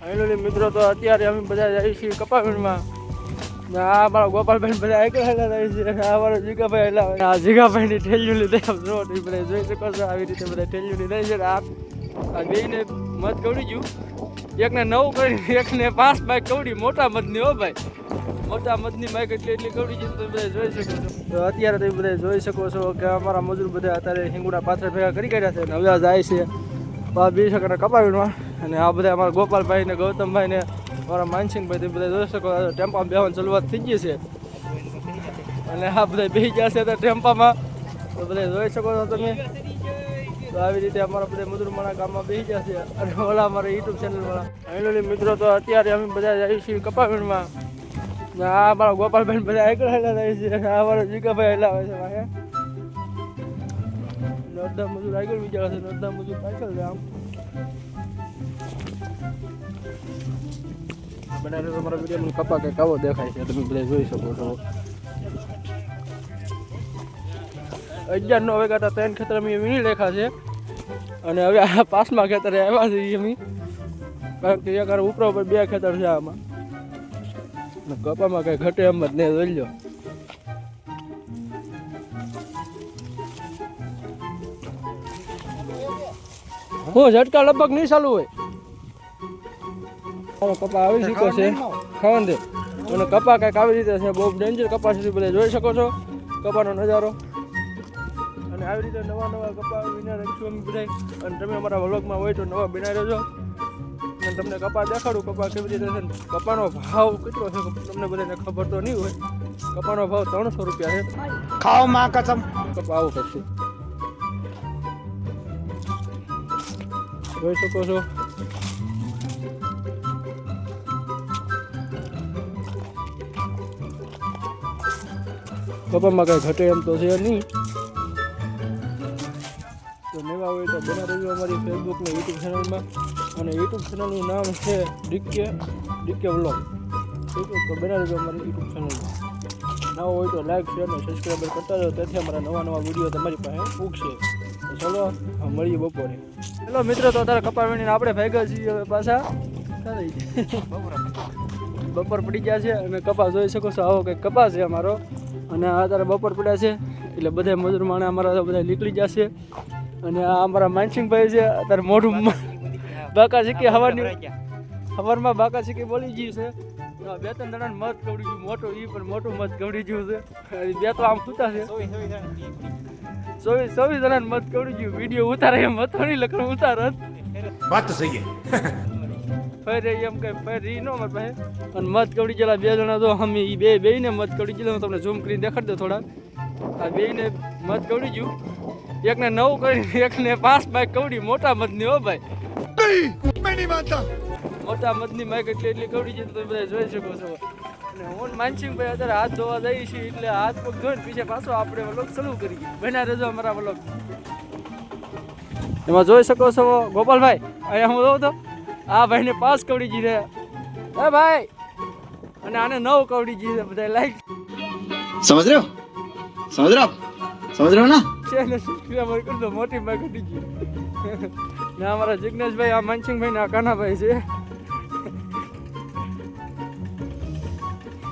Finally મિત્રો તો અત્યારે અમે બધા જઈએ છીએ કપાવીમાં. આ મારા ગોપાલભાઈ બધા આગળ જાય છે. આ મારો જીગાભાઈ હલાવે. આ જીગાભાઈની ઠેલીઓ લીધે બધા જોઈ શકો છો. આવી રીતે બધા ઠેલીઓ લીધે છે. આ બેને મત કવડી ગયું. એકને 9 કરી એકને 5 બાઈક કવડી. મોટા મતની હો ભાઈ, મોટા મતની બાઈક એટલી કવડી છે. તમે બધા જોઈ શકો છો. તો અત્યારે તમે બધા જોઈ શકો છો કે અમારા મજૂર બધા અત્યારે હિંગુડા પાથર ભેગા કરી કાઢ્યા છે અને હવે જાય છે 2 શકના કપાવીમાં. અને આ બધા અમારા ગોપાલભાઈ ને ગૌતમભાઈ ને અમારા માનસિંહભાઈ તમે બધા જોઈ શકો ટેમ્પામાં બેહવાની શરૂઆત થઈ ગઈ છે. અને આ બધા બેસી ગયા છે ટેમ્પામાં. તો બધા જોઈ શકો છો તમે. તો આવી રીતે અમારા બધા મજૂરમાણા ગામમાં બેસી ગયા છે. અને ઓલા અમારા યુટ્યુબ ચેનલવાળા ફાઇનલી મિત્રો તો અત્યારે અમે બધા જઈએ છીએ કપાવીમાં. આ મારા ગોપાલભાઈ બધા આગળ જાય છે. આ મારો જીગાભાઈ હલાવે છે. અડધા મજૂર આગળ વિચારે છે, અડધા મજૂર પાછળ છે. આમ બનાવે તમારા વિડીયોમાં કપા કંઈક આવો દેખાય છે. તમે બધા જોઈ શકો છો. 11 વાગ્યા 3 ખેતર અમે વીણી લેખા છે. અને હવે આ 5મા ખેતરે આવ્યા છીએ અમે. કારણ કે એક ઉપરા ઉપર 2 ખેતર છે આમાં. કપામાં કઈ ઘટે એમ જ નહીં. જોઈ લો હું ઝટકા લગભગ નહીં ચાલુ હોય. કપા આવી શીખો છે ખાવાનું દે. અને કપા કંઈક આવી રીતે છે. બહુ ડેન્જર કપા છે. બધા જોઈ શકો છો કપાનો નજારો. અને આવી રીતે નવા કપા વિના રાખીશું અમે બધા. અને તમે અમારા વ્લોગમાં હોય તો નવા બનાવી રહેજો. અને તમને કપા દેખાડું કપા કેવી રીતે છે. કપાનો ભાવ કેટલો છે તમને બધાને ખબર તો નહીં હોય. કપાનો ભાવ 300 રૂપિયા છે. ખાઓ માં કસમ. કપા આવું કરશે જોઈ શકો છો. કપામાં કઈ ઘટે એમ તો છે નહીં. તો નવા હોય તો બના રહેજો અમારી ફેસબુક ને યુટ્યુબ ચેનલમાં. અને યુટ્યુબ ચેનલનું નામ છે ડીકે વ્લોગ. ઠીક છે, તો બના રહેજો અમારી યુટ્યુબ ચેનલમાં. નવા હોય તો લાઈક શેર અને સબસ્ક્રાઈબર કરતા રહો. તેથી અમારા નવા વિડીયો તમારી પાસે પૂગશે. તો ચલો મળીએ બપોરે. ચલો મિત્રો તો અત્યારે કપા વીણીને આપણે ભાગ્યા છીએ હવે પાછા. બપોર પડી ગયા છે અને કપા જોઈ શકો છો. આવો કંઈક કપા છે અમારો. અને અત્યારે બપોર પડ્યા છે એટલે બધા મજૂર માણે અમારા બધા નીકળી જશે. અને આ અમારા માનસિંહભાઈ છે. અત્યારે મોઢું બાકા શીખી હવારમાં બાકા શીખી બોલી ગયું છે. 2-3 જણાને મત કવડી ગયું. મોટું એ પણ મોટું મત કવડી ગયું છે. 2 તો આમ સૂતા છે. 24 જણાને મત કવડી ગયું. વિડીયો ઉતારે એમ હતો નહીં લખણ ઉતારત. વાત તો સહી ફેર એમ કઈ ફેર ઈ નો માર પાસે. અને મત કવડી ગયેલા 2 જણા તો અમે એ બેને મત કવડી ગયેલા. હું તમને ઝૂમ કરીને દેખાડી દઉં થોડા. આ બેને મત કવડી ગયું. એકને 9 કરી એકને 5 બાઈક કવડી. મોટા મતની હો ભાઈ, મોટા મતની બાઈક એટલી કવડી છે. તમે બધા જોઈ શકો છો. અને હું માનસિંહભાઈ અત્યારે હાથ ધોવા જઈએ છીએ એટલે હાથ પગ ધોઈને પીછે પાછો આપણે વ્લોગ ચાલુ કરી બના રહેજો અમારા વ્લોગ. એમાં જોઈ શકો છો ગોપાલભાઈ. અહીંયા હું જોઉં તો આ ભાઈને 5 કવડી જીરે. એ ભાઈ અને આને 9 કવડી જીરે. બધા લાઈક સમજ રહ્યો ના છે સબસ્ક્રાઇબર કરી દો. મોટી બાઈક ઉડી ગઈ. ને અમારા જિગ્નેશભાઈ, આ માનસિંહભાઈ ને આ કાનાભાઈ છે.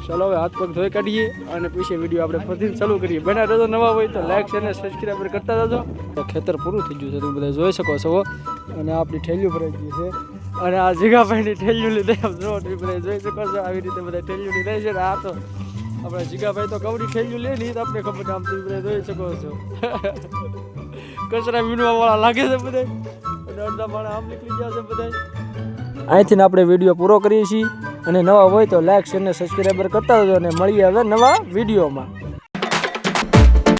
ચલો હવે હાથ પગ ધોઈ કાઢીએ અને પછી વિડીયો આપણે ફરીથી ચાલુ કરીએ. બના રહેજો. નવા હોય તો લાઈક શેર અને સબસ્ક્રાઈબર કરતા રહેજો. ખેતર પૂરું થઈ ગયું છે તમે બધા જોઈ શકો છો. અને આપણી ઠેલીઓ ભરાઈ ગઈ છે. અને આ જીગાભાઈની ઠેલીઓ લીધે જો તમે બધા જોઈ શકો છો. આવી રીતે બધા ઠેલીઓ લીધે છે. આ તો આપણા જીગાભાઈ તો કવડી ઠેલીઓ લે નહીં તો આપણે ખબર આમ તમે બધા જોઈ શકો છો. કચરા વીણવા વાળા લાગે છે બધા. અને અડધા માણસ આમ નીકળી ગયા છે બધા. અહીંથી આપણે વિડીયો પૂરો કરીએ છીએ. અને નવા હોય તો લાઈક શેર અને સબસ્ક્રાઈબર કરતા રહેજો. અને મળીએ હવે નવા વિડીયોમાં.